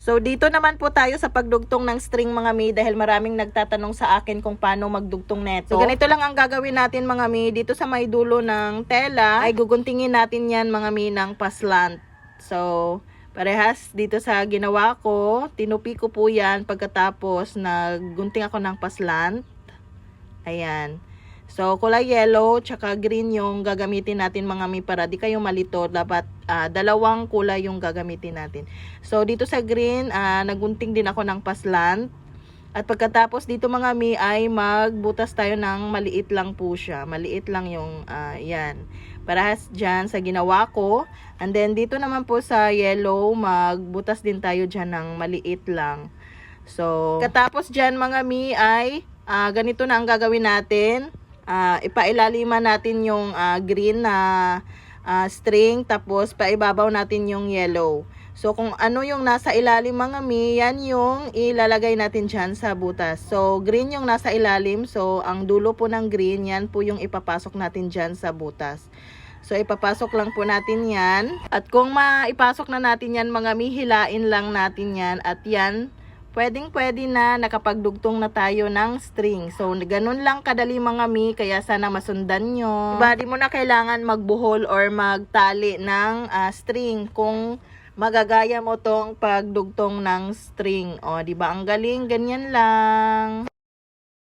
So, dito naman po tayo sa pagdugtong ng string mga mi dahil maraming nagtatanong sa akin kung paano magdugtong neto. So, ganito lang ang gagawin natin mga mi. Dito sa may dulo ng tela ay guguntingin natin yan mga mi ng paslant. So, parehas dito sa ginawa ko, tinupi ko po yan pagkatapos naggunting ako ng paslant. Ayan. So, kulay yellow tsaka green yung gagamitin natin mga mi para di kayo malito. Dapat dalawang kulay yung gagamitin natin. So, dito sa green, nagunting din ako ng paslant. At pagkatapos dito mga mi ay magbutas tayo ng maliit lang po siya. Maliit lang yung yan. Parehas dyan sa ginawa ko. And then dito naman po sa yellow, magbutas din tayo dyan ng maliit lang. So, katapos dyan mga mi ay ganito na ang gagawin natin. Ipailaliman natin yung green na string, tapos paibabaw natin yung yellow. So, kung ano yung nasa ilalim mga mi, yan yung ilalagay natin dyan sa butas. So, green yung nasa ilalim. So, ang dulo po ng green, yan po yung ipapasok natin dyan sa butas. So, ipapasok lang po natin yan. At kung maipasok na natin yan mga mi, hilain lang natin yan. At yan, pwedeng-pwede na nakapagdugtong na tayo ng string. So, ganun lang kadali mga mi, kaya sana masundan nyo. Diba, di mo na kailangan magbuhol or magtali ng string kung magagaya mo tong pagdugtong ng string. O, diba, ang galing, ganyan lang.